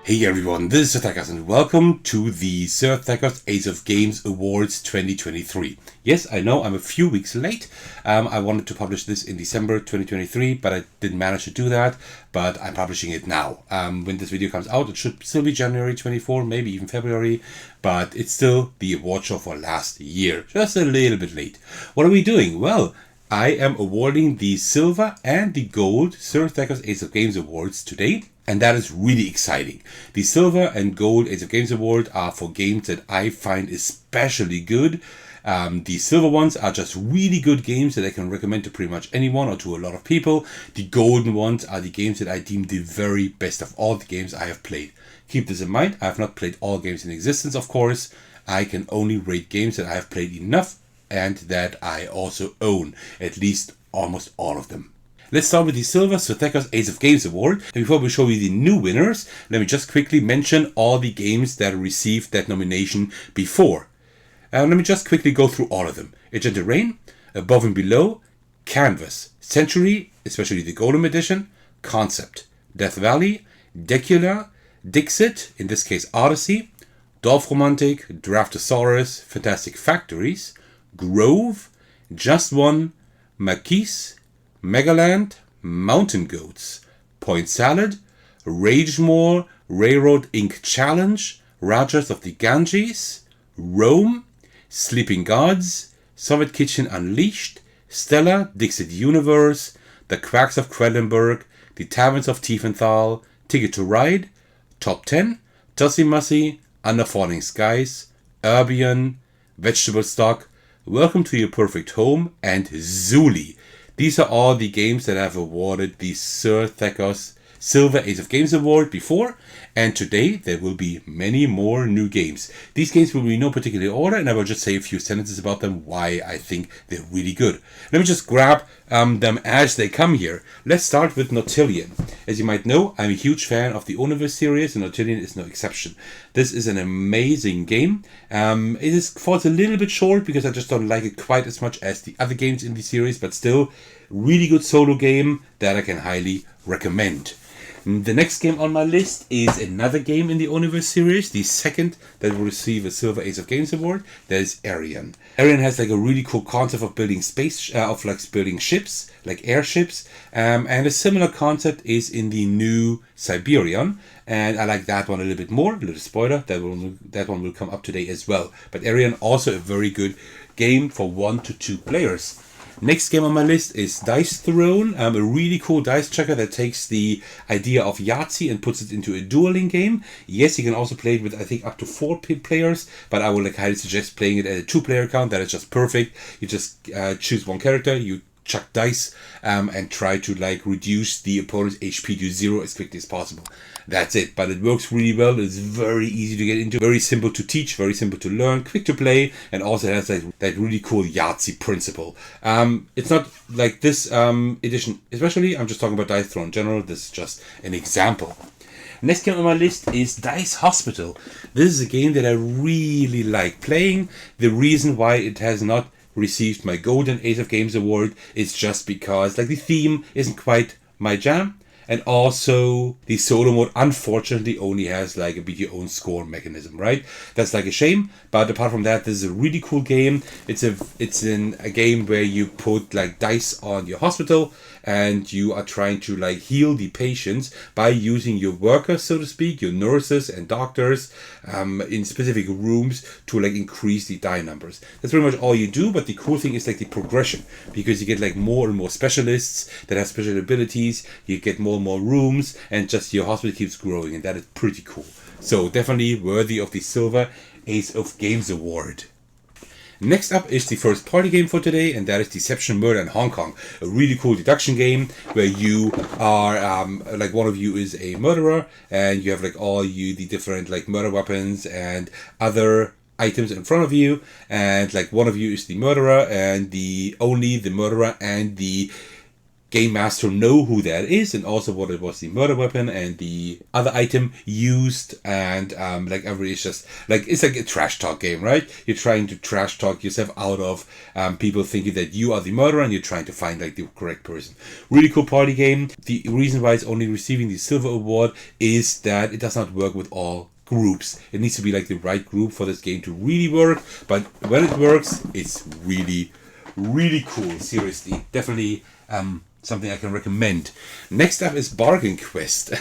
Hey everyone, this is Thecos and welcome to the Sir Thecos Ace of Games Awards 2023. Yes, I know I'm a few weeks late. I wanted to publish this in December 2023, but I didn't manage to do that. But I'm publishing it now. When this video comes out, it should still be January 24, maybe even February. But it's still the award show for last year. Just a little bit late. What are we doing? Well, I am awarding the silver and the gold Sir Thecos Ace of Games Awards today. And that is really exciting. The Silver and Gold Ace of Games Award are for games that I find especially good. The silver ones are just really good games that I can recommend to pretty much anyone or to a lot of people. The golden ones are the games that I deem the very best of all the games I have played. Keep this in mind, I have not played all games in existence, of course. I can only rate games that I have played enough and that I also own, at least almost all of them. Let's start with the Silver Sir Thecos Ace of Games Award. And before we show you the new winners, let me just quickly mention all the games that received that nomination before. Let me just quickly go through all of them. Enchanted Rain, Above and Below, Canvas, Century, especially the Golem Edition, Concept, Death Valley, Decula, Dixit, in this case Odyssey, Dorfromantik, Draftosaurus, Fantastic Factories, Grove, Just One, Marquise, Megaland, Mountain Goats, Point Salad, Ragemore, Railroad Inc. Challenge, Rajas of the Ganges, Rome, Sleeping Gods, Soviet Kitchen Unleashed, Stella, Dixit Universe, The Quacks of Quedlinburg, The Taverns of Tiefenthal, Ticket to Ride, Top 10, Tussie Mussy, Under Falling Skies, Aerion, Vegetable Stock, Welcome to Your Perfect Home, and Zuli. These are all the games that I've awarded the Sir Thecos Silver Ace of Games Award before, and today there will be many more new games. These games will be in no particular order, and I will just say a few sentences about them, why I think they're really good. Let me just grab them as they come here. Let's start with Nautilion. As you might know, I'm a huge fan of the Universe series, and Nautilion is no exception. This is an amazing game. It falls a little bit short because I just don't like it quite as much as the other games in the series, but still, really good solo game that I can highly recommend. The next game on my list is another game in the Universe series, the second that will receive a Silver Ace of Games Award. That is Aerion. Aerion has like a really cool concept of building building ships, like airships, and a similar concept is in the new Cyberion, and I like that one a little bit more. A little spoiler, that one will come up today as well. But Aerion also a very good game for 1 to 2 players. Next game on my list is Dice Throne, a really cool dice checker that takes the idea of Yahtzee and puts it into a dueling game. Yes, you can also play it with, I think, up to 4 players, but I would highly suggest playing it at a 2-player account. That is just perfect. You just choose one character, you chuck dice, and try to reduce the opponent's HP to 0 as quickly as possible. That's it, but it works really well. It's very easy to get into, very simple to teach, very simple to learn, quick to play, and also has that really cool Yahtzee principle. It's not like this edition, especially, I'm just talking about Dice Throne in general. This is just an example. Next game on my list is Dice Hospital. This is a game that I really like playing. The reason why it has not received my Golden Ace of Games Award is just because the theme isn't quite my jam. And also, the solo mode, unfortunately, only has a beat your own score mechanism, right? That's a shame. But apart from that, this is a really cool game. It's a game where you put dice on your hospital, and you are trying to heal the patients by using your workers, so to speak, your nurses and doctors, in specific rooms to increase the die numbers. That's pretty much all you do. But the cool thing is the progression, because you get more and more specialists that have special abilities. You get more and more rooms, and just your hospital keeps growing, and that is pretty cool. So definitely worthy of the Silver Ace of Games Award. Next up is the first party game for today, and that is Deception Murder in Hong Kong. A really cool deduction game where you are, one of you is a murderer, and you have all the different murder weapons and other items in front of you, and one of you is the murderer, and only the murderer and the game master know who that is, and also what it was the murder weapon and the other item used, and like every it's just like it's like a trash talk game, right? You're trying to trash talk yourself out of people thinking that you are the murderer, and you're trying to find like the correct person. Really cool party game. The reason why it's only receiving the silver award is that it does not work with all groups. It needs to be like the right group for this game to really work, but when it works, it's really cool. Seriously, definitely something I can recommend. Next up is Bargain Quest.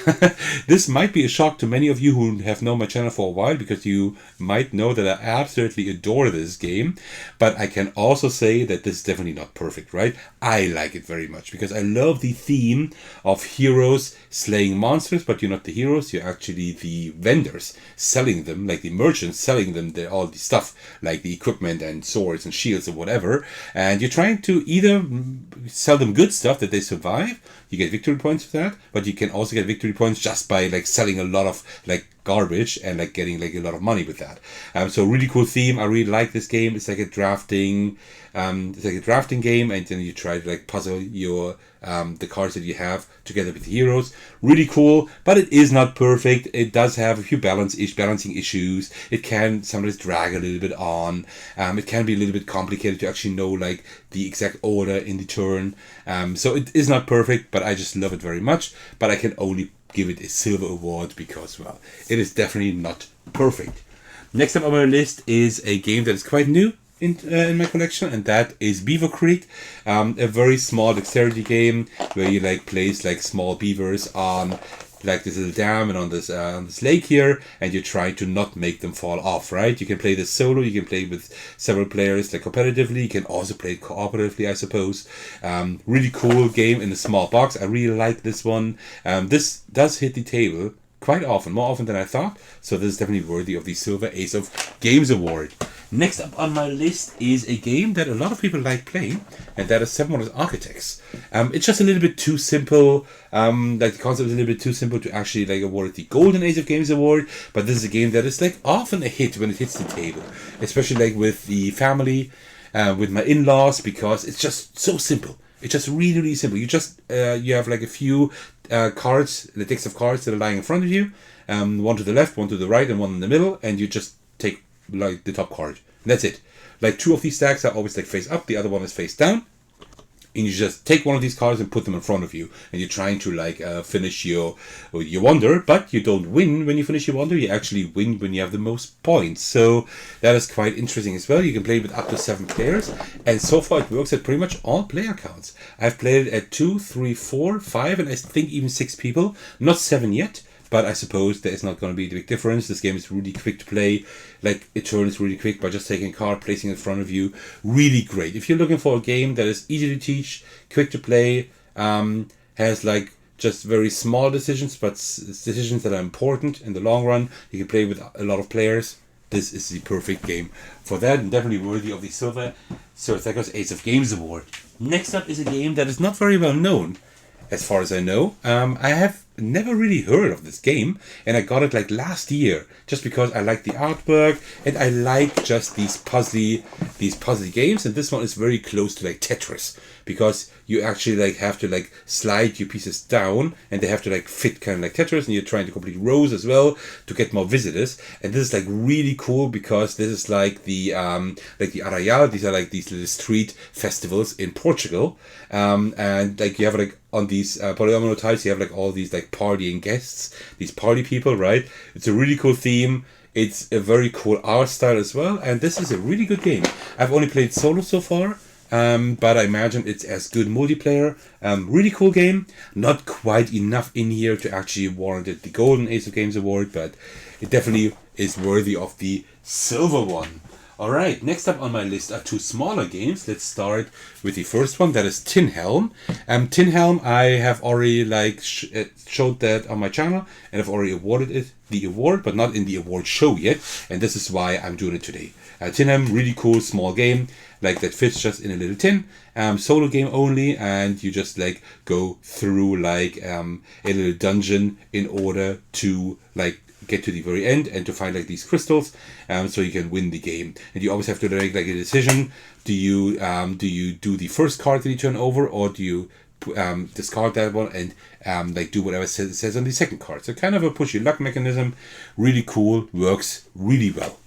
This might be a shock to many of you who have known my channel for a while, because you might know that I absolutely adore this game, but I can also say that this is definitely not perfect, right? I like it very much because I love the theme of heroes slaying monsters, but you're not the heroes, you're actually the vendors selling them, like the merchants selling them all the stuff, like the equipment and swords and shields and whatever, and you're trying to either sell them good stuff that they survive, you get victory points for that, but you can also get victory points just by like selling a lot of like garbage and like getting like a lot of money with that. So really cool theme. I really like this game. It's like a drafting game, and then you try to like puzzle your the cards that you have together with the heroes. Really cool, but it is not perfect. It does have a few balancing issues. It can sometimes drag a little bit on. It can be a little bit complicated to actually know like the exact order in the turn. So it is not perfect, but I just love it very much. But I can only give it a silver award because, well, it is definitely not perfect. Next up on my list is a game that is quite new in my collection, and that is Beaver Creek, a very small dexterity game where you like place like small beavers on like this little dam and on this lake here, and you try to not make them fall off, right? You can play this solo, you can play with several players like competitively, you can also play it cooperatively, I suppose. Really cool game in a small box. I really like this one. This does hit the table quite often, more often than I thought, so this is definitely worthy of the Silver Ace of Games Award. Next up on my list is a game that a lot of people like playing, and that is Seven Wonders Architects. It's just a little bit too simple. Like the concept is a little bit too simple to actually like award the Golden Ace of Games Award, but this is a game that is like often a hit when it hits the table, especially like with the family, with my in-laws, because it's just so simple. It's just really, really simple. You just you have like a few cards, the decks of cards that are lying in front of you, one to the left, one to the right, and one in the middle, and you just take like the top card. And that's it. Like two of these stacks are always like face up, the other one is face down, and you just take one of these cards and put them in front of you, and you're trying to like finish your wonder, but you don't win when you finish your wonder. You actually win when you have the most points. So that is quite interesting as well. You can play with up to 7 players, and so far it works at pretty much all player counts. I've played it at 2, 3, 4, 5, and I think even 6 people. Not 7 yet, but I suppose there is not going to be a big difference. This game is really quick to play. Like, a turn is really quick by just taking a card, placing it in front of you. Really great. If you're looking for a game that is easy to teach, quick to play, has like just very small decisions, but decisions that are important in the long run, you can play with a lot of players, this is the perfect game for that, and definitely worthy of the Silver Thecos Ace of Games Award. Next up is a game that is not very well known, as far as I know. I have never really heard of this game, and I got it like last year just because I like the artwork and I like just these puzzly games, and this one is very close to like Tetris, because you actually like have to like slide your pieces down and they have to like fit kind of like Tetris, and you're trying to complete rows as well to get more visitors. And this is like really cool because this is like the Arraial. These are like these little street festivals in Portugal, and like you have like on these polyomino tiles, you have like all these like partying guests, these party people, right? It's a really cool theme. It's a very cool art style as well, and this is a really good game. I've only played solo so far, but I imagine it's as good multiplayer. Really cool game. Not quite enough in here to actually warrant it the Golden Ace of Games Award, but it definitely is worthy of the silver one. Alright, next up on my list are 2 smaller games. Let's start with the first one, that is Tin Helm. Tin Helm, I have already like showed that on my channel, and I've already awarded it the award, but not in the award show yet, and this is why I'm doing it today. Tin Helm, really cool small game, like that fits just in a little tin. Solo game only, and you just like go through like a little dungeon in order to like get to the very end and to find like these crystals, so you can win the game. And you always have to make like a decision. Do you do the first card that you turn over, or do you discard that one and like do whatever it says on the second card. So kind of a push your luck mechanism. Really cool, works really well.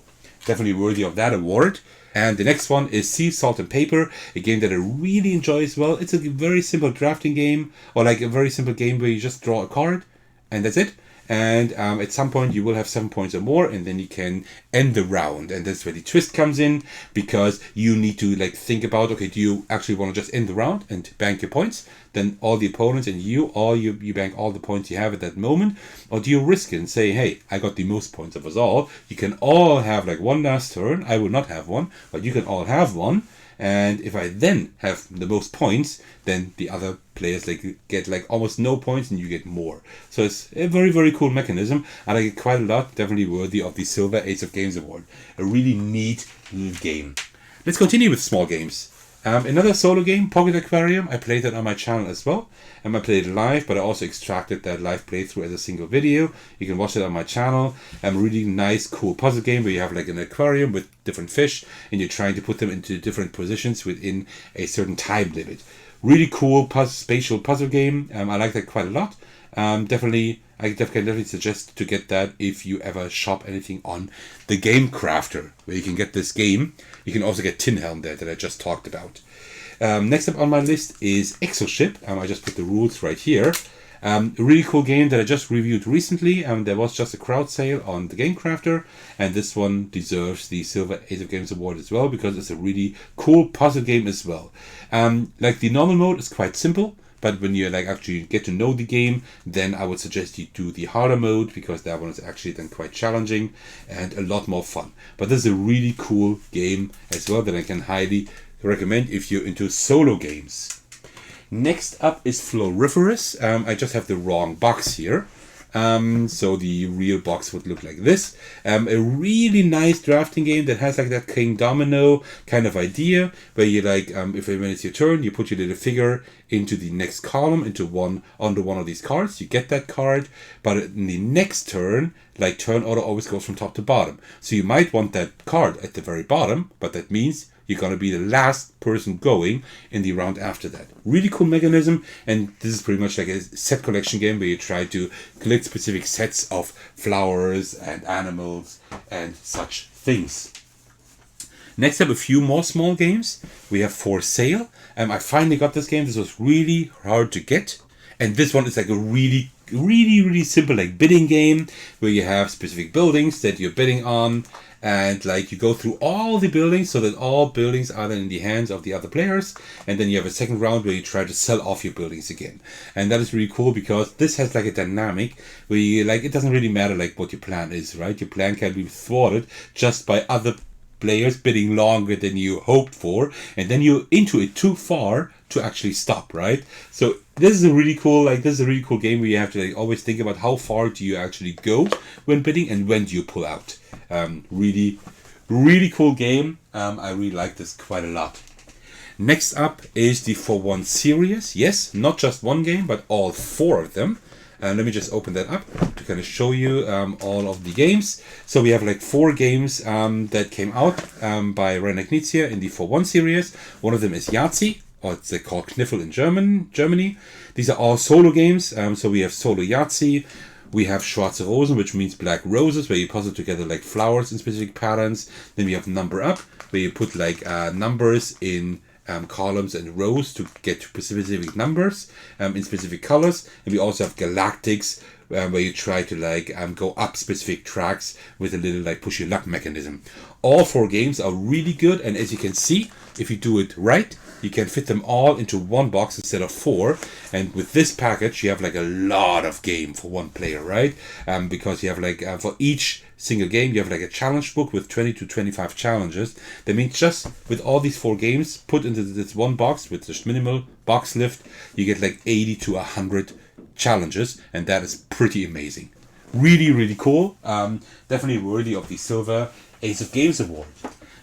Definitely worthy of that award. And the next one is Sea, Salt and Paper, a game that I really enjoy as well. It's a very simple drafting game, or like a very simple game where you just draw a card and that's it. And at some point you will have 7 points or more, and then you can end the round. And that's where the twist comes in, because you need to like think about, okay, do you actually want to just end the round and bank your points? Then all the opponents and you bank all the points you have at that moment, or do you risk it and say, hey, I got the most points of us all. You can all have like one last turn. I will not have one, but you can all have one. And if I then have the most points, then the other players like get like almost no points and you get more. So it's a very, very cool mechanism. I like it quite a lot. Definitely worthy of the Silver Ace of Games Award. A really neat game. Let's continue with small games. Another solo game, Pocket Aquarium. I played that on my channel as well. I played it live, but I also extracted that live playthrough as a single video. You can watch it on my channel. A really nice, cool puzzle game where you have like an aquarium with different fish, and you're trying to put them into different positions within a certain time limit. Really cool spatial puzzle game. I like that quite a lot. I definitely suggest to get that if you ever shop anything on the Game Crafter, where you can get this game. You can also get Helm there that I just talked about. Next up on my list is Exoship. I just put the rules right here. A really cool game that I just reviewed recently. There was just a crowd sale on the Game Crafter, and this one deserves the Silver Ace of Games Award as well, because it's a really cool puzzle game as well. Like the normal mode is quite simple, but when you like actually get to know the game, then I would suggest you do the harder mode, because that one is actually then quite challenging and a lot more fun. But this is a really cool game as well that I can highly recommend if you're into solo games. Next up is Floriferous. I just have the wrong box here. So the real box would look like this. A really nice drafting game that has like that King Domino kind of idea, where you like, when it's your turn, you put your little figure into the next column, onto one of these cards. You get that card, but in the next turn, like turn order always goes from top to bottom. So you might want that card at the very bottom, but that means you're going to be the last person going in the round after that. Really cool mechanism, and this is pretty much like a set collection game where you try to collect specific sets of flowers and animals and such things. Next up, a few more small games. We have For Sale. I finally got this game. This was really hard to get. And this one is like a really simple like bidding game where you have specific buildings that you're bidding on. And like you go through all the buildings so that all buildings are then in the hands of the other players, and then you have a second round where you try to sell off your buildings again. And that is really cool, because this has like a dynamic where you like, it doesn't really matter like what your plan is, right? Your plan can be thwarted just by other players bidding longer than you hoped for, and then you're into it too far to actually stop, right? So this is a really cool game where you have to like always think about how far do you actually go when bidding and when do you pull out. Really cool game. I really like this quite a lot. Next up is the For One series. Yes, not just one game, but all 4 of them. Let me just open that up to kind of show you all of the games. So we have like 4 games that came out by Rainer Knizia in the For One series. One of them is Yahtzee, or it's called Kniffel in Germany. These are all solo games. So we have solo Yahtzee. We have Schwarze Rosen, which means black roses, where you puzzle together like flowers in specific patterns. Then we have Number Up, where you put like numbers in columns and rows to get to specific numbers in specific colors. And we also have Galaktix, where you try to like go up specific tracks with a little like push your luck mechanism. All 4 games are really good, and as you can see, if you do it right, you can fit them all into one box instead of 4. And with this package, you have like a lot of game for one player, right? Because you have like for each single game, you have like a challenge book with 20 to 25 challenges. That means just with all these 4 games put into this one box with this minimal box lift, you get like 80 to 100 challenges, and that is pretty amazing. Really cool. Definitely worthy of the Silver Ace of Games Award.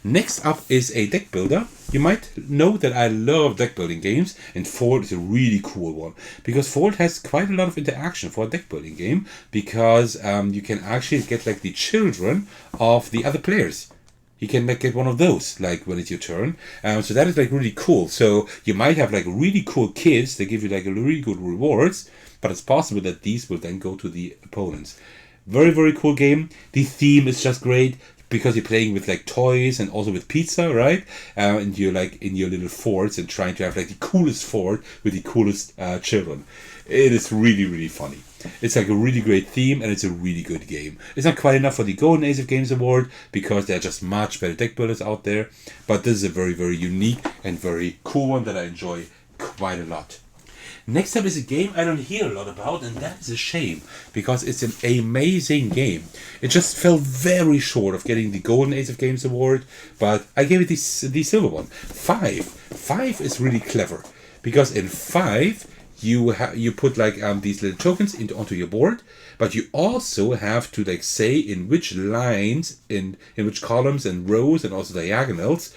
Next up is a deck builder. You might know that I love deck building games, and Fold is a really cool one, because Fold has quite a lot of interaction for a deck building game, because you can actually get like the children of the other players you can like get one of those like when it's your turn. So that is like really cool. So you might have like really cool kids. They give you like a really good rewards, but it's possible that these will then go to the opponents. Very, very cool game. The theme is just great because you're playing with like toys and also with pizza, right? And you're like in your little forts and trying to have like the coolest fort with the coolest children. It is really, really funny. It's like a really great theme and it's a really good game. It's not quite enough for the Golden Ace of Games award because there are just much better deck builders out there. But this is a very, very unique and very cool one that I enjoy quite a lot. Next up is a game I don't hear a lot about, and that is a shame because it's an amazing game. It just fell very short of getting the Golden Ace of Games award, but I gave it the silver one. Five is really clever because in 5 you put like these little tokens onto your board, but you also have to like say in which lines, in which columns and rows and also diagonals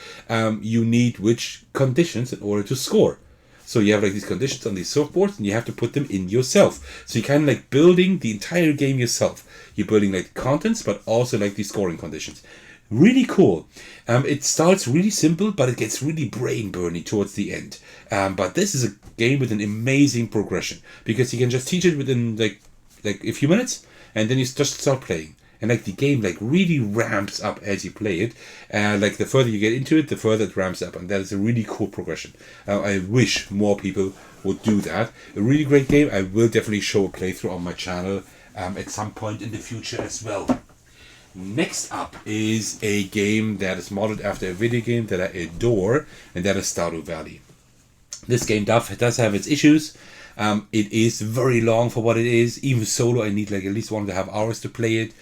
you need which conditions in order to score. So you have like these conditions on these surfboards and you have to put them in yourself. So you're kind of like building the entire game yourself. You're building like contents, but also like the scoring conditions. Really cool. It starts really simple, but it gets really brain burning towards the end. But this is a game with an amazing progression because you can just teach it within like a few minutes, and then you just start playing. And like the game like really ramps up as you play it. Like the further you get into it, the further it ramps up, and that is a really cool progression. I wish more people would do that. A really great game. I will definitely show a playthrough on my channel at some point in the future as well. Next up is a game that is modeled after a video game that I adore, and that is Stardew Valley. This game does have its issues. It is very long for what it is. Even solo, I need like at least 1.5 hours to play it.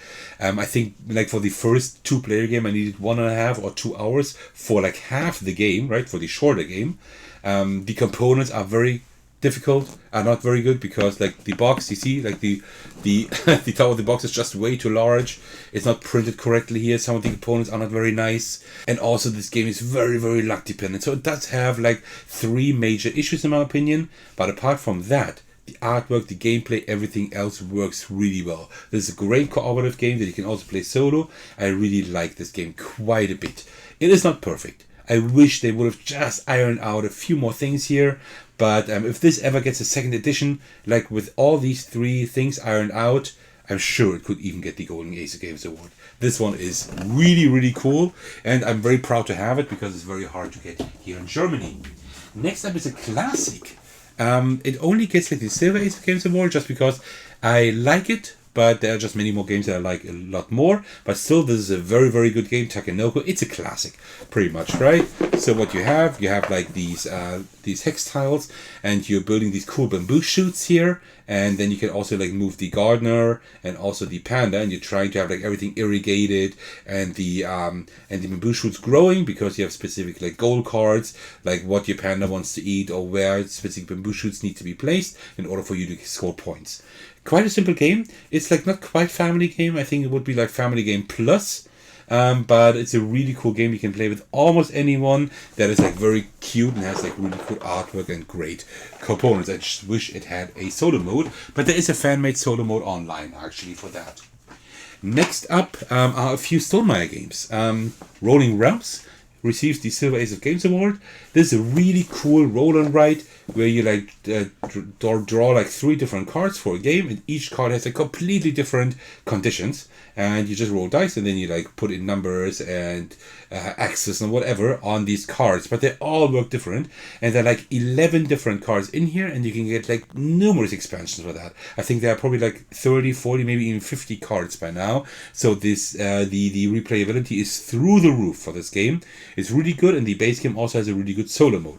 I think like for the first 2-player game, I needed 1.5 or 2 hours for like half the game, right? For the shorter game. The components are very difficult, are not very good because like the box, you see, like the the top of the box is just way too large. It's not printed correctly here. Some of the components are not very nice, and also this game is very, very luck dependent. So it does have like 3 major issues in my opinion, but apart from that, the artwork, the gameplay, everything else works really well. This is a great cooperative game that you can also play solo. I really like this game quite a bit. It is not perfect. I wish they would have just ironed out a few more things here. But if this ever gets a second edition, like with all these 3 things ironed out, I'm sure it could even get the Golden Ace of Games award. This one is really, really cool. And I'm very proud to have it because it's very hard to get here in Germany. Next up is a classic. It only gets like the Silver Ace of Games award just because I like it. But there are just many more games that I like a lot more. But still, this is a very, very good game. Takenoko, it's a classic, pretty much, right? So what you have like these hex tiles, and you're building these cool bamboo shoots here. And then you can also like move the gardener and also the panda, and you're trying to have like everything irrigated and the bamboo shoots growing because you have specific like goal cards, like what your panda wants to eat or where specific bamboo shoots need to be placed in order for you to score points. Quite a simple game. It's like not quite family game. I think it would be like family game plus. But it's a really cool game you can play with almost anyone that is like very cute and has like really cool artwork and great components. I just wish it had a solo mode, but there is a fan-made solo mode online actually for that. Next up are a few Stonemaier games. Rolling Realms receives the Silver Ace of Games award. This is a really cool roll and write where you like draw like 3 different cards for a game, and each card has a completely different conditions, and you just roll dice and then you like put in numbers and axes and whatever on these cards, but they all work different, and there are like 11 different cards in here, and you can get like numerous expansions for that. I think there are probably like 30, 40, maybe even 50 cards by now. So this the replayability is through the roof for this game. It's really good, and the base game also has a really good solo mode.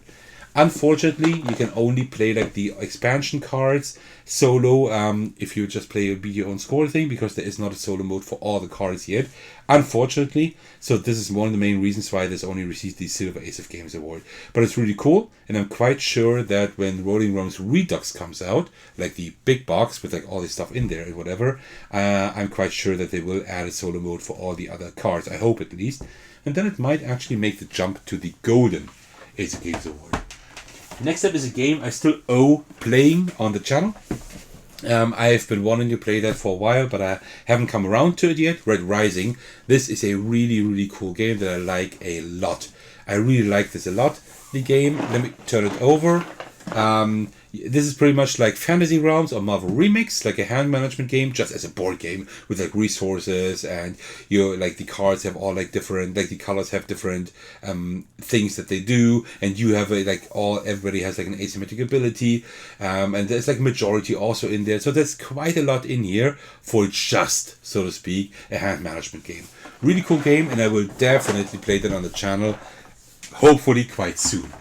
Unfortunately, you can only play like the expansion cards solo if you just play a be your own score thing, because there is not a solo mode for all the cards yet, unfortunately. So this is one of the main reasons why this only received the Silver Ace of Games award. But it's really cool, and I'm quite sure that when Rolling Realms Redux comes out, like the big box with like all this stuff in there and whatever, I'm quite sure that they will add a solo mode for all the other cards. I hope at least. And then it might actually make the jump to the Golden Ace of Games award. Next up is a game I still owe playing on the channel. I've been wanting to play that for a while, but I haven't come around to it yet. Red Rising. This is a really, really cool game that I like a lot. I really like this a lot. The game, let me turn it over. This is pretty much like Fantasy Realms or Marvel Remix, like a hand management game, just as a board game with like resources, and you like the cards have all like different, like the colors have different things that they do, and you have a, like everybody has like an asymmetric ability, and there's like majority also in there, so there's quite a lot in here for just, so to speak, a hand management game. Really cool game, and I will definitely play that on the channel, hopefully quite soon.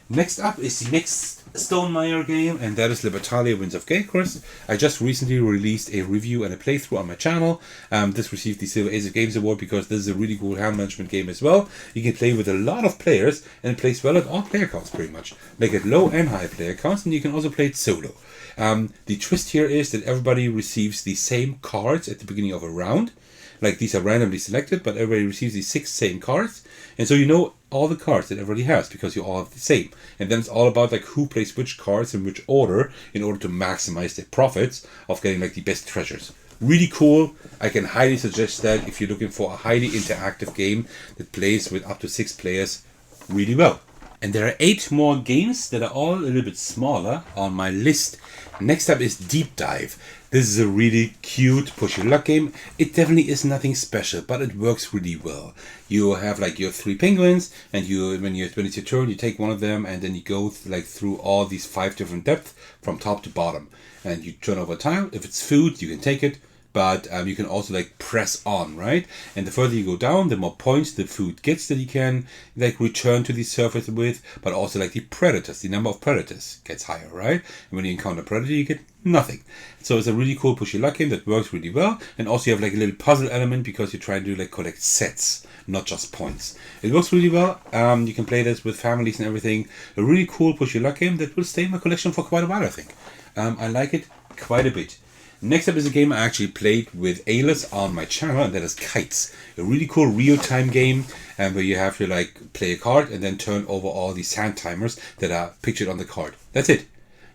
Next up is the next Stonemaier game, and that is Libertalia Winds of Galecrest. I just recently released a review and a playthrough on my channel. This received the Silver Ace of Games Award because this is a really cool hand management game as well. You can play with a lot of players, and it plays well at all player counts pretty much. Like at low and high player counts, and you can also play it solo. The twist here is that everybody receives the same cards at the beginning of a round. Like these are randomly selected, but everybody receives the 6 same cards. And so you know all the cards that everybody has because you all have the same. And then it's all about like who plays which cards in which order in order to maximize the profits of getting like the best treasures. Really cool. I can highly suggest that if you're looking for a highly interactive game that plays with up to 6 players really well. And there are 8 more games that are all a little bit smaller on my list. Next up is Deep Dive. This is a really cute push your luck game. It definitely is nothing special, but it works really well. You have like your 3 penguins, and when it's your turn, you take one of them, and then you go through all these 5 different depths from top to bottom, and you turn over a tile. If it's food, you can take it. But you can also like press on, right? And the further you go down, the more points the food gets that you can like return to the surface with. But also like the predators, the number of predators gets higher, right? And when you encounter a predator, you get nothing. So it's a really cool push your luck game that works really well. And also you have like a little puzzle element because you're trying to like collect sets, not just points. It works really well. You can play this with families and everything. A really cool push your luck game that will stay in my collection for quite a while, I think. I like it quite a bit. Next up is a game I actually played with Aylas on my channel, and that is Kites. A really cool real-time game where you have to like play a card and then turn over all the sand timers that are pictured on the card. That's it.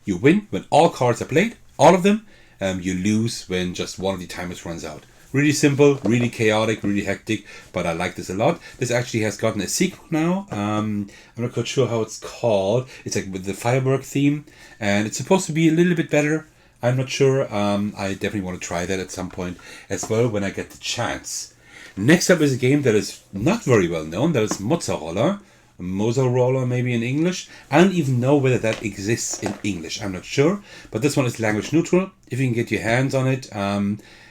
You win when all cards are played, all of them. You lose when just one of the timers runs out. Really simple, really chaotic, really hectic, but I like this a lot. This actually has gotten a sequel now. I'm not quite sure how it's called. It's like with the firework theme, and it's supposed to be a little bit better. I'm not sure. I definitely want to try that at some point as well when I get the chance. Next up is a game that is not very well known. That is Mozzaroller. Mozzaroller maybe in English. I don't even know whether that exists in English. I'm not sure. But this one is language neutral. If you can get your hands on it,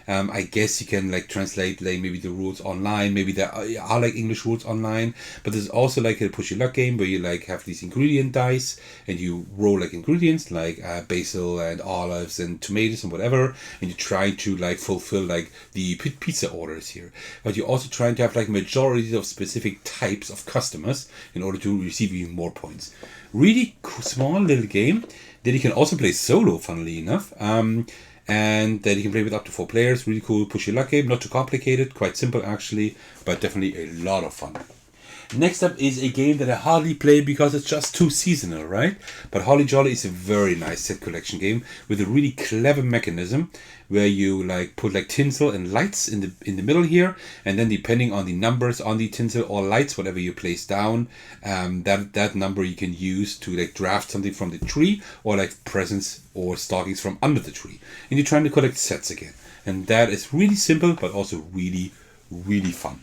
I guess you can like translate like maybe the rules online. Maybe there are like English rules online. But there's also like a push your luck game where you like have these ingredient dice and you roll like ingredients like basil and olives and tomatoes and whatever, and you try to like fulfill like the pizza orders here. But you're also trying to have like majorities of specific types of customers in order to receive even more points. Really cool, small little game that you can also play solo, funnily enough. And that you can play with up to 4 players. Really cool push your luck game. Not too complicated. Quite simple actually. But definitely a lot of fun. Next up is a game that I hardly play because it's just too seasonal, right? But Holly Jolly is a very nice set collection game with a really clever mechanism where you like put like tinsel and lights in the middle here, and then depending on the numbers on the tinsel or lights, whatever you place down, that number you can use to like draft something from the tree or like presents or stockings from under the tree, and you're trying to collect sets again, and that is really simple but also really, really fun.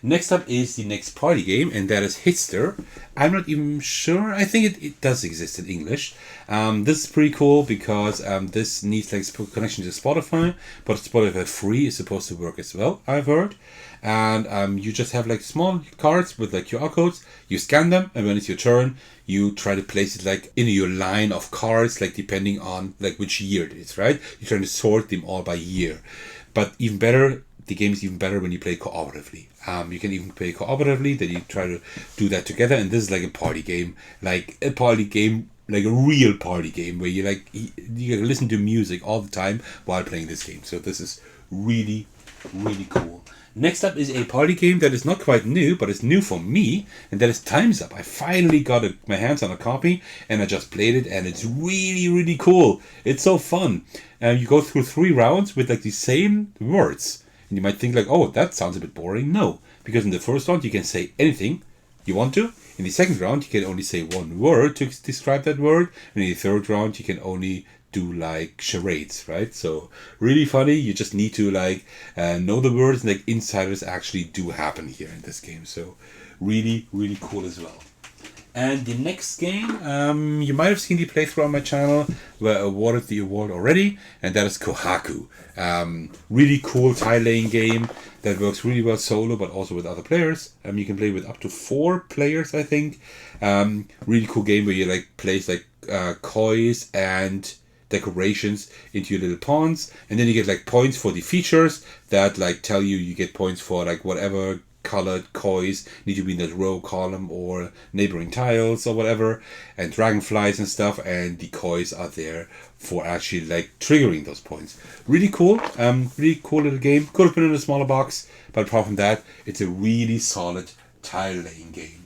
Next up is the next party game, and that is HITSTER. I'm not even sure. I think it does exist in English. This is pretty cool because this needs like connection to Spotify, but Spotify free is supposed to work as well, I've heard. And you just have like small cards with like QR codes. You scan them, and when it's your turn, you try to place it like in your line of cards, like depending on like which year it is, right? You're trying to sort them all by year. But even better, the game is even better when you play cooperatively. You can even play cooperatively, then you try to do that together, and this is like a party game, like a real party game where you can listen to music all the time while playing this game. So this is really, really cool. Next up is a party game that is not quite new, but it's new for me, and that is Time's Up. I finally got my hands on a copy, and I just played it, and it's really, really cool. It's so fun. You go through 3 rounds with like the same words, and you might think like, oh, that sounds a bit boring. No, because in the first round you can say anything you want to. In the second round you can only say one word to describe that word, and in the third round you can only do like charades, right? So really funny. You just need to like know the words, and like insiders actually do happen here in this game. So really, really cool as well. And the next game, you might have seen the playthrough on my channel where I awarded the award already, and that is Kohaku. Really cool tile laying game that works really well solo, but also with other players. You can play with up to 4 players, I think. Really cool game where you like place like kois and decorations into your little pawns, and then you get like points for the features that like tell you get points for like whatever colored kois need to be in that row, column, or neighboring tiles or whatever, and dragonflies and stuff, and the kois are there for actually like triggering those points. Really cool. Really cool little game. Could have been in a smaller box, but apart from that, it's a really solid tile laying game.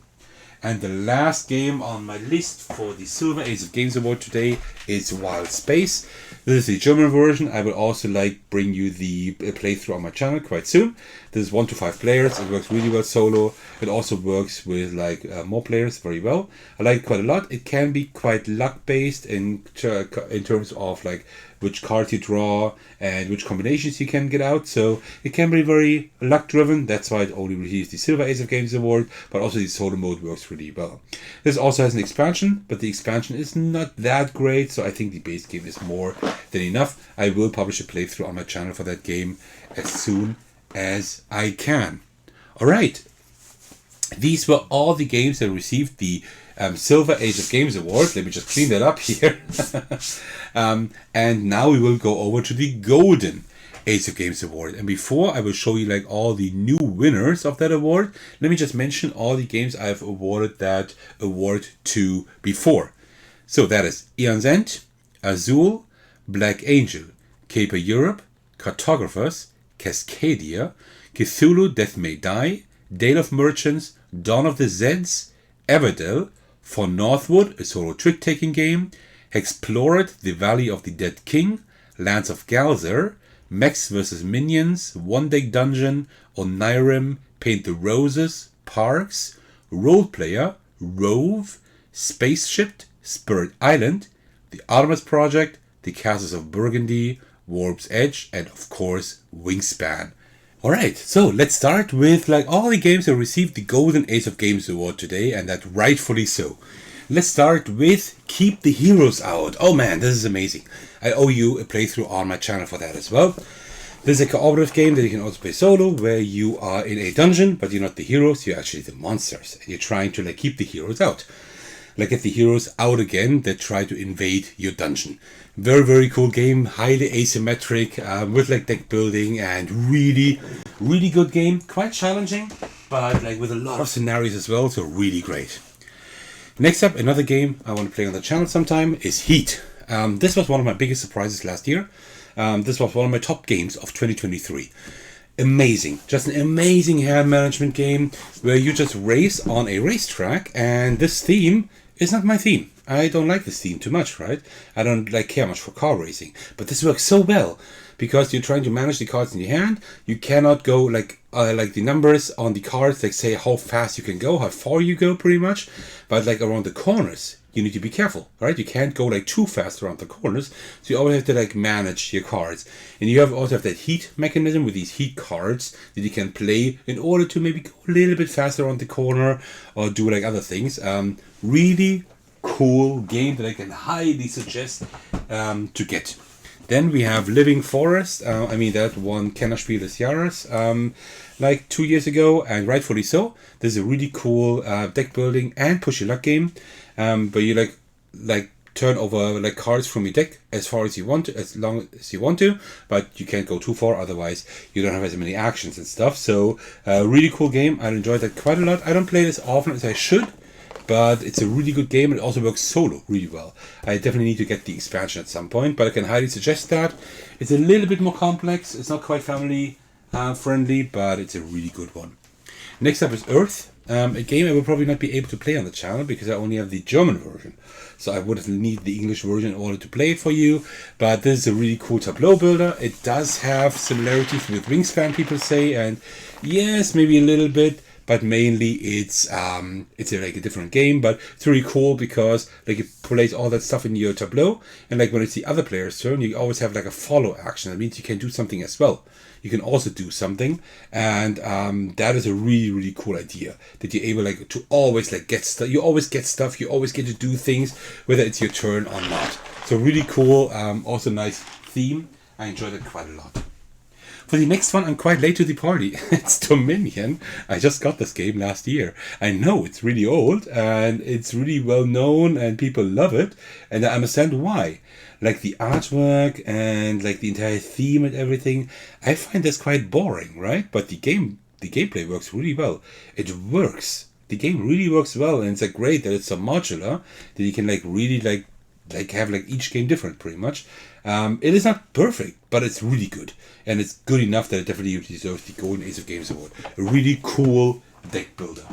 And the last game on my list for the Silver Ace of Games Award today is Wild Space. This is the German version. I will also like bring you the playthrough on my channel quite soon. This is 1 to 5 players. It works really well solo. It also works with like more players very well. I like it quite a lot. It can be quite luck based in terms of like which cards you draw and which combinations you can get out. So it can be very luck driven. That's why it only received the Silver Ace of Games Award, but also the solo mode works really well. This also has an expansion, but the expansion is not that great, so I think the base game is more than enough. I will publish a playthrough on my channel for that game as soon as I can. Alright, these were all the games that received the Silver Ace of Games Award. Let me just clean that up here. And now we will go over to the Golden Ace of Games Award. And before I will show you like all the new winners of that award, let me just mention all the games I have awarded that award to before. So that is Aeon's End, Azul, Black Angel, Caper Europe, Cartographers, Cascadia, Cthulhu Death May Die, Dale of Merchants, Dawn of the Zeds, Everdell, For Northwood, a solo trick-taking game, Hexplored, The Valley of the Dead King, Lands of Galzer, Mechs vs. Minions, One Day Dungeon, Onirim, Paint the Roses, Parks, Role Player, Rove, Spaceship, Spirit Island, The Artemis Project, The Castles of Burgundy, Warp's Edge, and of course Wingspan. Alright, so let's start with like all the games that received the Golden Ace of Games Award today, and that rightfully so. Let's start with Keep the Heroes Out. Oh man, this is amazing. I owe you a playthrough on my channel for that as well. This is a cooperative game that you can also play solo, where you are in a dungeon, but you're not the heroes, you're actually the monsters, and you're trying to like keep the heroes out. Like get the heroes out again that try to invade your dungeon. Very, very cool game, highly asymmetric, with like deck building, and really, really good game. Quite challenging, but like with a lot of scenarios as well, so really great. Next up, another game I want to play on the channel sometime is Heat. This was one of my biggest surprises last year. This was one of my top games of 2023. Amazing, just an amazing hand management game where you just race on a racetrack, and this theme is not my theme. I don't like this theme too much, right? I don't like care much for car racing, but this works so well because you're trying to manage the cards in your hand. You cannot go like the numbers on the cards, like say how fast you can go, how far you go, pretty much. But like around the corners, you need to be careful, right? You can't go like too fast around the corners, so you always have to like manage your cards. And you also have that heat mechanism with these heat cards that you can play in order to maybe go a little bit faster around the corner or do like other things. Really cool game that I can highly suggest to get. Then we have Living Forest. That won Kennerspiel des Jahres like 2 years ago, and rightfully so. This is a really cool deck building and push your luck game. But you like turn over like cards from your deck as far as you want to, as long as you want to, but you can't go too far, otherwise you don't have as many actions and stuff. So really cool game. I enjoyed that quite a lot. I don't play this often as I should, but it's a really good game. It also works solo really well. I definitely need to get the expansion at some point, but I can highly suggest that. It's a little bit more complex. It's not quite family friendly, but it's a really good one. Next up is Earth, a game I will probably not be able to play on the channel because I only have the German version. So I would need the English version in order to play it for you. But this is a really cool tableau builder. It does have similarities with Wingspan, people say, and yes, maybe a little bit. But mainly it's like a different game, but it's really cool because like it plays all that stuff in your tableau, and like when it's the other player's turn, you always have like a follow action. That means you can do something as well. You can also do something, and that is a really cool idea that you're able like to always like get stuff. You always get stuff. You always get to do things, whether it's your turn or not. So really cool. Also nice theme. I enjoyed it quite a lot. For the next one, I'm quite late to the party. It's Dominion. I just got this game last year. I know it's really old and it's really well known and people love it. And I understand why. Like the artwork and like the entire theme and everything. I find this quite boring, right? But the gameplay works really well. It works. The game really works well, and it's like great that it's so modular that you can like really like have like each game different pretty much. It is not perfect, but it's really good, and it's good enough that it definitely deserves the Golden Ace of Games award. A really cool deck builder.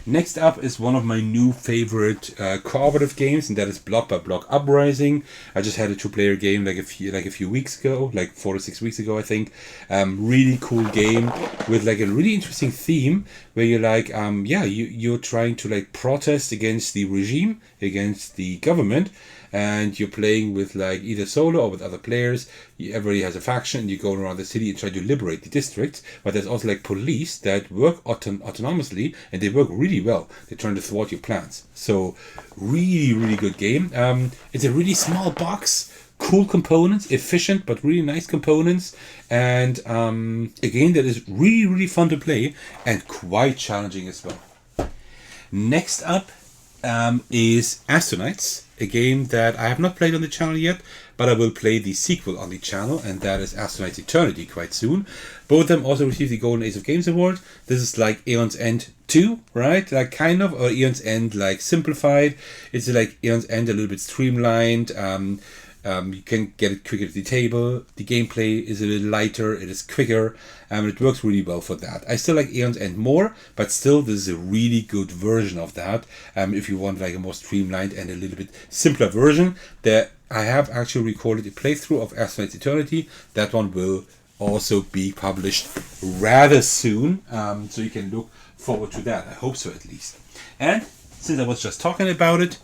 Next up is one of my new favorite cooperative games, and that is Bloc by Bloc Uprising. I just had a 2-player game like a few weeks ago, like 4 to 6 weeks ago, I think. Really cool game with like a really interesting theme where you're like, you're trying to like protest against the regime, against the government. And you're playing with like either solo or with other players. Everybody has a faction, and you go around the city and try to liberate the districts. But there's also like police that work autonomously, and they work really well. They're trying to thwart your plans. So really good game. It's a really small box, cool components, efficient but really nice components, and a game that is really fun to play and quite challenging as well. Next up is Astronauts, a game that I have not played on the channel yet, but I will play the sequel on the channel, and that is Astronauts Eternity quite soon. Both of them also received the Golden Ace of Games award. This is like Aeon's End 2, right? Like kind of, or Aeon's End like simplified. It's like Aeon's End a little bit streamlined. You can get it quicker to the table. The gameplay is a little lighter. It is quicker. It works really well for that. I still like Aeon's End more, but still this is a really good version of that. If you want like a more streamlined and a little bit simpler version, I have actually recorded a playthrough of Astronauts Eternity. That one will also be published rather soon, so you can look forward to that. I hope so at least. And since I was just talking about it,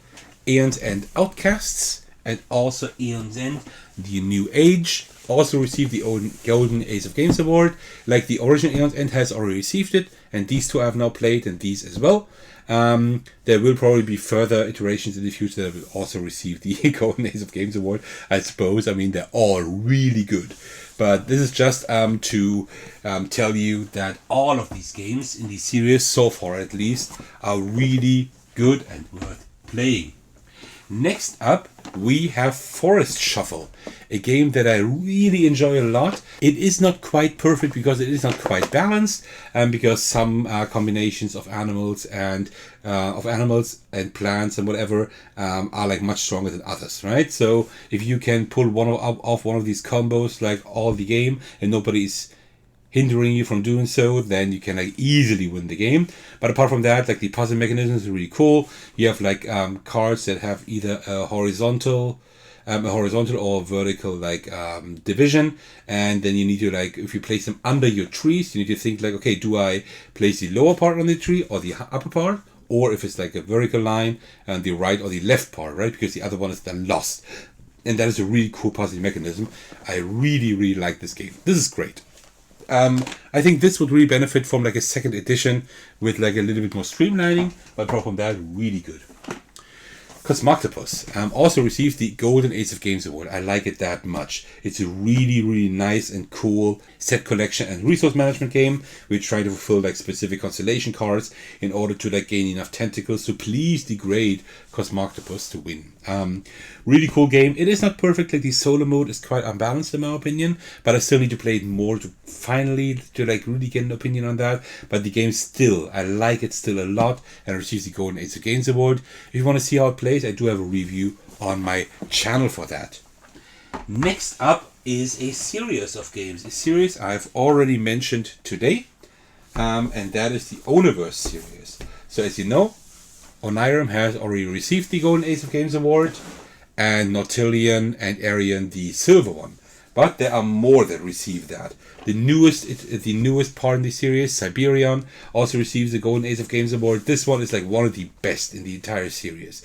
Aeon's End Outcasts and also Aeon's End The New Age also received the Golden Ace of Games award. Like the original Aeon's End has already received it, and these two I have now played, and these as well. There will probably be further iterations in the future that will also receive the Golden Ace of Games award, I suppose. I mean, they're all really good. But this is just to tell you that all of these games in the series, so far at least, are really good and worth playing. Next up, we have Forest Shuffle, a game that I really enjoy a lot. It is not quite perfect because it is not quite balanced, and because some combinations of animals and plants and whatever are like much stronger than others, right? So if you can pull off one of these combos like all the game, and nobody's hindering you from doing so, then you can like easily win the game. But apart from that, like the puzzle mechanism is really cool. You have like cards that have either a horizontal or vertical like division, and then you need to like, if you place them under your trees, you need to think like, okay, do I place the lower part on the tree or the upper part? Or if it's like a vertical line, and the right or the left part, right? Because the other one is then lost. And that is a really cool puzzle mechanism. I really like this game. This is great. I think this would really benefit from like a second edition with like a little bit more streamlining, but apart from that, really good. Cosmoctopus also received the Golden Ace of Games award. I like it that much. It's a really nice and cool set collection and resource management game. We try to fulfill like specific constellation cards in order to like gain enough tentacles to please degrade Cosmoctopus to win. Really cool game. It is not perfect. Like the solo mode is quite unbalanced in my opinion, but I still need to play it more to finally like really get an opinion on that. But the game still, I like it still a lot, and receives the Golden Ace of Games award. If you want to see how it plays, I do have a review on my channel for that. Next up is a series of games. A series I've already mentioned today, and that is the Oniverse series. So as you know, Onirim has already received the Golden Ace of Games Award, and Nautilion and Aerion the silver one. But there are more that receive that. The newest part in the series, Cyberion, also receives the Golden Ace of Games Award. This one is like one of the best in the entire series.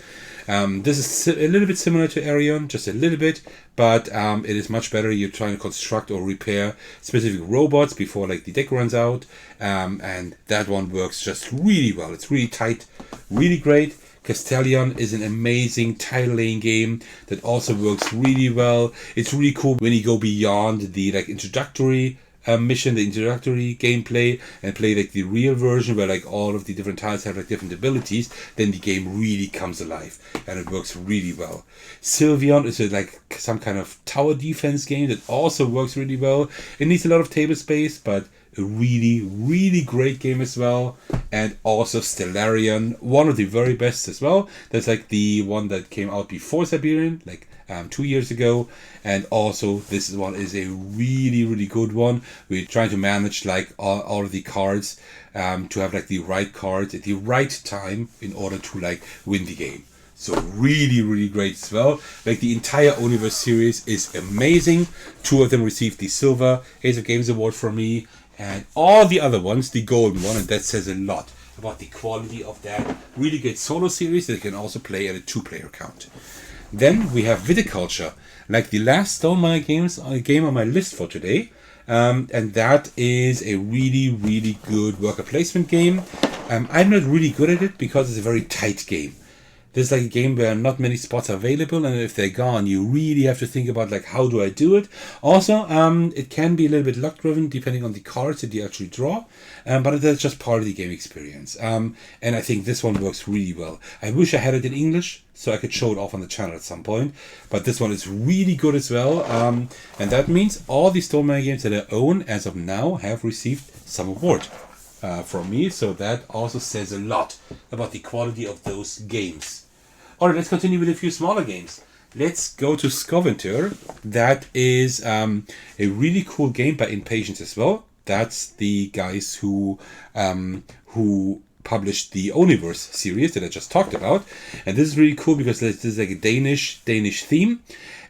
This is a little bit similar to Aerion, just a little bit, but it is much better. You're trying to construct or repair specific robots before like the deck runs out, and that one works just really well. It's really tight, really great. Castellion is an amazing tile-laying game that also works really well. It's really cool when you go beyond the like introductory mission, the introductory gameplay, and play like the real version where like all of the different tiles have like different abilities. Then the game really comes alive and it works really well. Sylvion is like some kind of tower defense game that also works really well. It needs a lot of table space, but a really great game as well. And also Stellarion, one of the very best as well. That's like the one that came out before Cyberion, like 2 years ago. And also this one is a really good one. We're trying to manage like all of the cards to have like the right cards at the right time in order to like win the game. So really great as well. Like the entire Oniverse series is amazing. 2 of them received the Silver Ace of Games Award from me, and all the other ones the golden one, and that says a lot about the quality of that really good solo series that you can also play at a 2-player count. Then we have Viticulture, like the last Stonemaier game on my list for today, and that is a really good worker placement game. I'm not really good at it because it's a very tight game. This is like a game where not many spots are available, and if they're gone, you really have to think about like, how do I do it? Also, it can be a little bit luck driven depending on the cards that you actually draw, but that's just part of the game experience. And I think this one works really well. I wish I had it in English so I could show it off on the channel at some point, but this one is really good as well. And that means all the Stonemaier games that I own as of now have received some award from me, so that also says a lot about the quality of those games. Alright, let's continue with a few smaller games. Let's go to Scoventor. That is a really cool game by Impatience as well. That's the guys who published the Oniverse series that I just talked about. And this is really cool because this is like a Danish theme.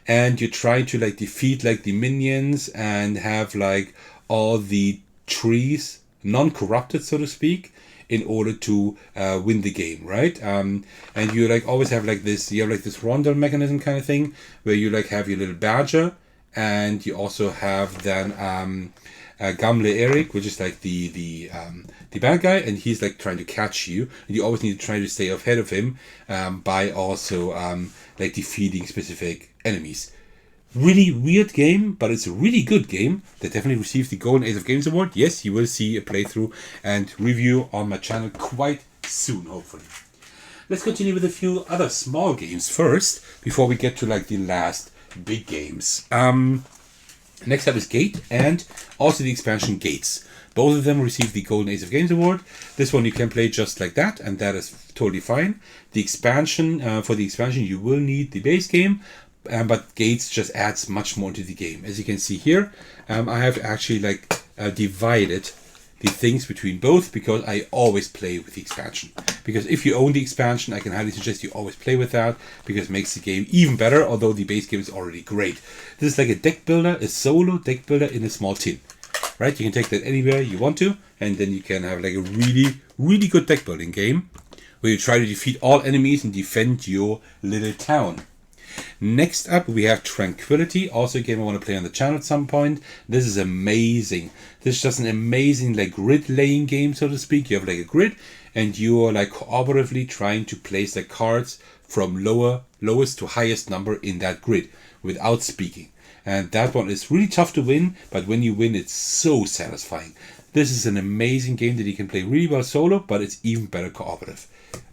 And you try to like defeat like the minions and have like all the trees non-corrupted, so to speak, in order to win the game, right? And you like always have like this, you have like this rondel mechanism kind of thing where you like have your little badger, and you also have then Gamle Erik, which is like the bad guy, and he's like trying to catch you, and you always need to try to stay ahead of him by also like defeating specific enemies. Really weird game, but it's a really good game that definitely received the Golden Ace of Games Award. Yes, you will see a playthrough and review on my channel quite soon, hopefully. Let's continue with a few other small games first, before we get to like the last big games. Next up is Gate, and also the expansion Gates. Both of them received the Golden Ace of Games Award. This one you can play just like that, and that is totally fine. The expansion, for the expansion you will need the base game, but Gates just adds much more to the game. As you can see here, I have actually like divided the things between both because I always play with the expansion. Because if you own the expansion, I can highly suggest you always play with that because it makes the game even better, although the base game is already great. This is like a deck builder, a solo deck builder in a small tin. Right? You can take that anywhere you want to, and then you can have like a really good deck building game where you try to defeat all enemies and defend your little town. Next up we have Tranquility, also a game I want to play on the channel at some point. This is amazing. This is just an amazing like grid laying game, so to speak. You have like a grid and you are like cooperatively trying to place the cards from lowest to highest number in that grid without speaking. And that one is really tough to win, but when you win it's so satisfying. This is an amazing game that you can play really well solo, but it's even better cooperative.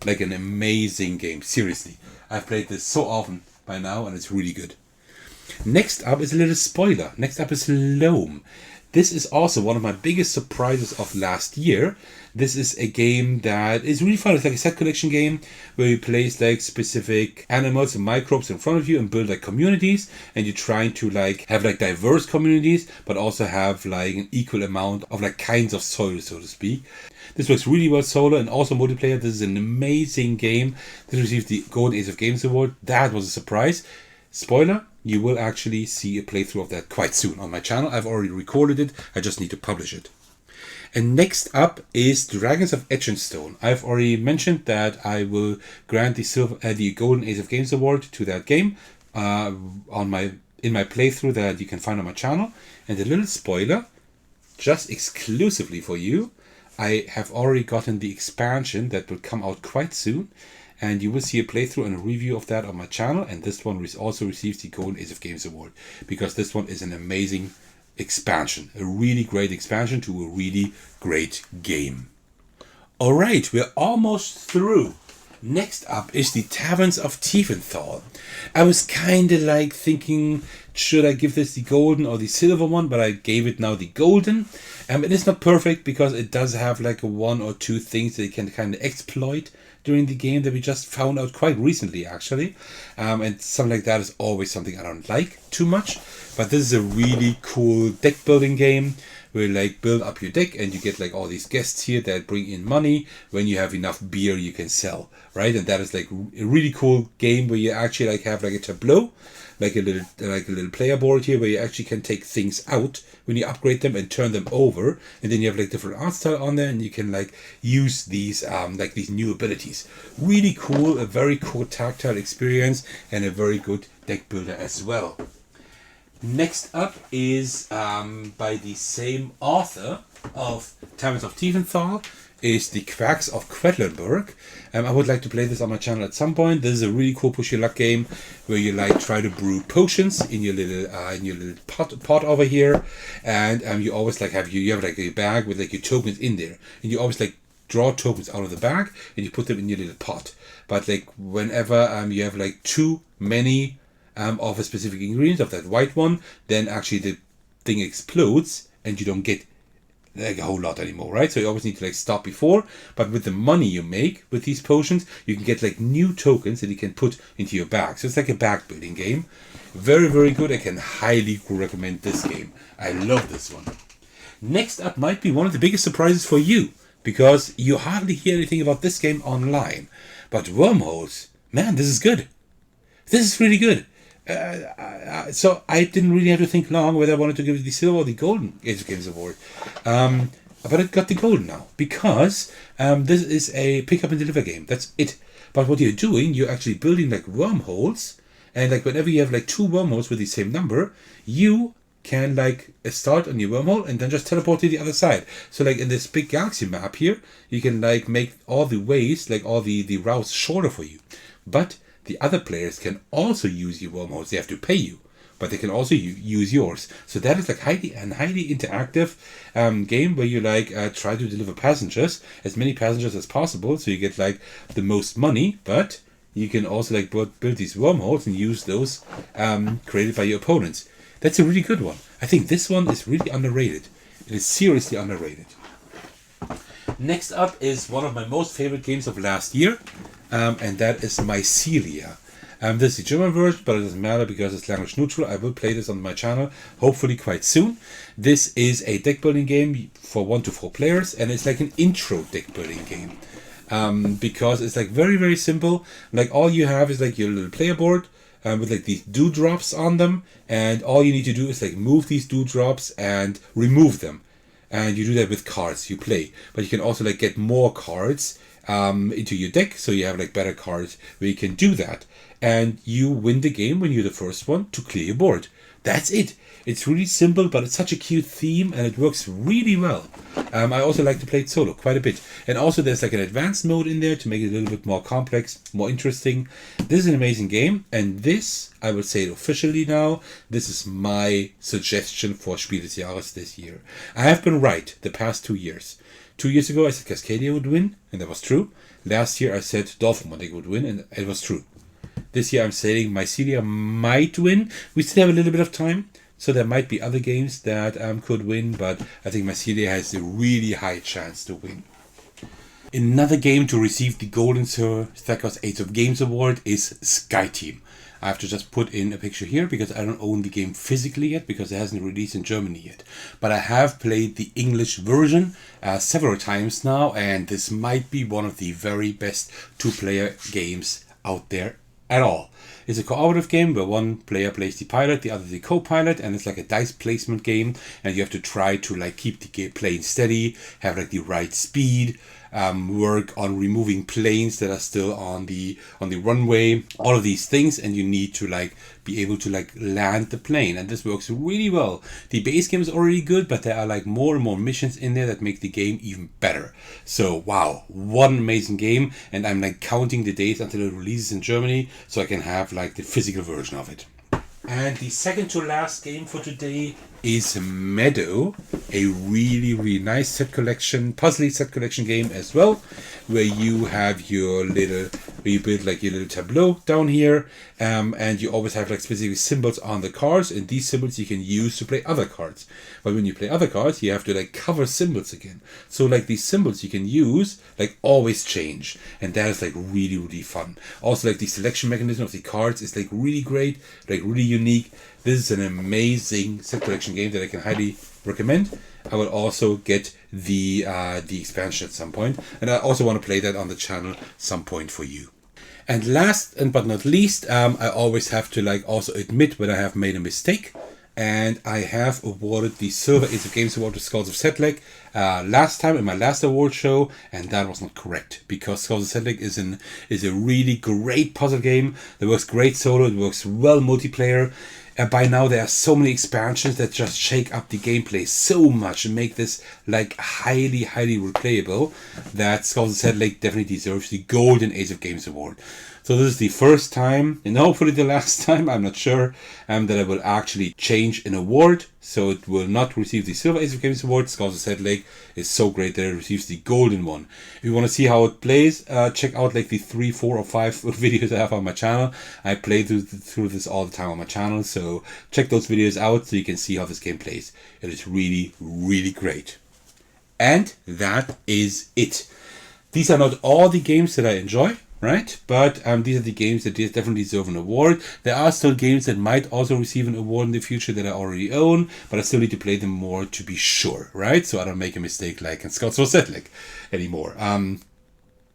Like an amazing game, seriously. I've played this so often by now, and it's really good. Next up is a little spoiler. Next up is Loam. This is also one of my biggest surprises of last year. This is a game that is really fun. It's like a set collection game where you place like specific animals and microbes in front of you and build like communities, and you're trying to like have like diverse communities but also have like an equal amount of like kinds of soil, so to speak. This works really well solo and also multiplayer. This is an amazing game. This received the Golden Ace of Games Award. That was a surprise. Spoiler, you will actually see a playthrough of that quite soon on my channel. I've already recorded it. I just need to publish it. And next up is Dragons of Edgenstone. I've already mentioned that I will grant the Golden Ace of Games Award to that game in my playthrough that you can find on my channel. And a little spoiler, just exclusively for you, I have already gotten the expansion that will come out quite soon. And you will see a playthrough and a review of that on my channel. And this one also receives the Golden Ace of Games Award, because this one is an amazing expansion. A really great expansion to a really great game. Alright, we're almost through. Next up is the Taverns of Tiefenthal. I was kind of like thinking, should I give this the golden or the silver one? But I gave it now the golden. It is not perfect because it does have like one or two things that you can kind of exploit during the game that we just found out quite recently, actually. And something like that is always something I don't like too much. But this is a really cool deck building game where you like build up your deck and you get like all these guests here that bring in money when you have enough beer you can sell, right? And that is like a really cool game where you actually like have like a tableau, like a little player board here where you actually can take things out when you upgrade them and turn them over, and then you have like different art style on there, and you can like use these like these new abilities. Really cool, a very cool tactile experience and a very good deck builder as well. Next up is by the same author of Taverns of Tiefenthal, is the Quacks of Quedlinburg. I would like to play this on my channel at some point. This is a really cool push your luck game where you like try to brew potions in your little pot over here, and you always like have like a bag with like your tokens in there, and you always like draw tokens out of the bag and you put them in your little pot. But like whenever you have like too many of a specific ingredient of that white one, then actually the thing explodes and you don't get like a whole lot anymore, right? So you always need to like stop before, but with the money you make with these potions, you can get like new tokens that you can put into your bag. So it's like a bag building game. Very, very good. I can highly recommend this game. I love this one. Next up might be one of the biggest surprises for you, because you hardly hear anything about this game online. But Wormholes, man, this is good. This is really good. So I didn't really have to think long whether I wanted to give it the silver or the golden Ace of Games Award. But I got the golden now, because this is a pick up and deliver game. That's it. But what you're doing, you're actually building like wormholes, and like whenever you have like two wormholes with the same number, you can like start on your wormhole and then just teleport to the other side. So like in this big galaxy map here, you can like make all the ways, like all the routes shorter for you. But the other players can also use your wormholes. They have to pay you, but they can also use yours. So that is like highly interactive game where you like try to deliver passengers, as many passengers as possible, so you get like the most money. But you can also like build these wormholes and use those created by your opponents. That's a really good one. I think this one is really underrated. It is seriously underrated. Next up is one of my most favorite games of last year, and that is Mycelia. This is the German version, but it doesn't matter because it's language neutral. I will play this on my channel, hopefully quite soon. This is a deck building game for 1 to 4 players, and it's like an intro deck building game. Because it's like very, very simple. Like all you have is like your little player board with like these dewdrops on them, and all you need to do is like move these dewdrops and remove them. And you do that with cards you play. But you can also like get more cards into your deck, so you have like better cards where you can do that. And you win the game when you're the first one to clear your board. That's it. It's really simple, but it's such a cute theme and it works really well. I also like to play it solo quite a bit. And also there's like an advanced mode in there to make it a little bit more complex, more interesting. This is an amazing game, and this, I will say it officially now, this is my suggestion for Spiel des Jahres this year. I have been right the past 2 years. 2 years ago I said Cascadia would win, and that was true. Last year I said Dorfromantik would win, and it was true. This year I'm saying Mycelia might win. We still have a little bit of time, So there might be other games that could win, but I think Mycelia has a really high chance to win. Another game to receive the Golden Sir Thecos Ace of Games Award is Sky Team. I have to just put in a picture here because I don't own the game physically yet because it hasn't released in Germany yet. But I have played the English version several times now, and this might be one of the very best two-player games out there at all. It's a cooperative game where one player plays the pilot, the other the co-pilot, and it's like a dice placement game, and you have to try to like keep the plane steady, have like the right speed, work on removing planes that are still on the runway, all of these things, and you need to like be able to like land the plane, and this works really well. The base game is already good, but there are like more and more missions in there that make the game even better. So wow, what an amazing game, and I'm like counting the days until it releases in Germany so I can have like the physical version of it. And the second to last game for today is Meadow, a really nice set collection, puzzly set collection game as well, where you have your little, where you build like your little tableau down here, and you always have like specific symbols on the cards, and these symbols you can use to play other cards. But when you play other cards, you have to like cover symbols again. So like these symbols you can use like always change, and that is like really fun. Also like the selection mechanism of the cards is like really great, like really unique. This is an amazing set collection game that I can highly recommend. I will also get the expansion at some point, and I also want to play that on the channel some point for you. And last but not least, I always have to like also admit when I have made a mistake, and I have awarded the Silver Ace of Games Award to Skulls of Sedlec last time in my last award show, and that was not correct, because Skulls of Sedlec is a really great puzzle game that works great solo, it works well multiplayer. By now there are so many expansions that just shake up the gameplay so much and make this like highly replayable that Skulls of Sedlec definitely deserves the Golden Ace of Games Award. So this is the first time, and hopefully the last time, I'm not sure, that I will actually change an award. So it will not receive the Silver Ace of Games Award. Skulls of Sedlec is so great that it receives the golden one. If you want to see how it plays, check out like the 3, 4 or 5 videos I have on my channel. I play through this all the time on my channel, so check those videos out so you can see how this game plays. It is really great. And that is it. These are not all the games that I enjoy, right? But these are the games that definitely deserve an award. There are still games that might also receive an award in the future that I already own, but I still need to play them more to be sure, right? So I don't make a mistake like in Skulls of Sedlec anymore.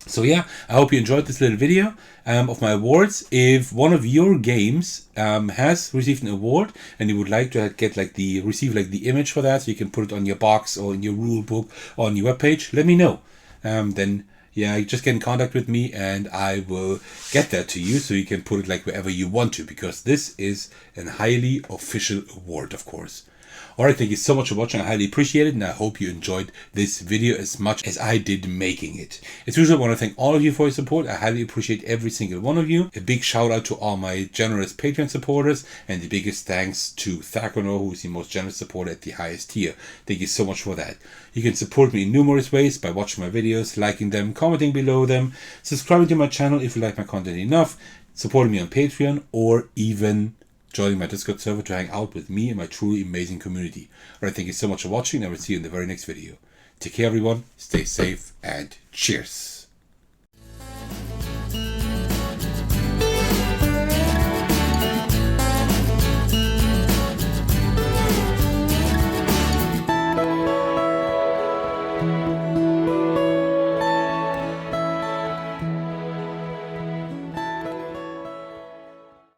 So yeah, I hope you enjoyed this little video of my awards. If one of your games has received an award and you would like to get like receive the image for that, so you can put it on your box or in your rule book or on your webpage, let me know. Then yeah, just get in contact with me and I will get that to you so you can put it like wherever you want to, because this is a highly official award, of course. Alright, thank you so much for watching. I highly appreciate it, and I hope you enjoyed this video as much as I did making it. As usual, I want to thank all of you for your support. I highly appreciate every single one of you. A big shout out to all my generous Patreon supporters, and the biggest thanks to Takenoko, who is the most generous supporter at the highest tier. Thank you so much for that. You can support me in numerous ways by watching my videos, liking them, commenting below them, subscribing to my channel if you like my content enough, supporting me on Patreon, or even joining my Discord server to hang out with me and my truly amazing community. Alright, thank you so much for watching, and I will see you in the very next video. Take care everyone, stay safe, and cheers!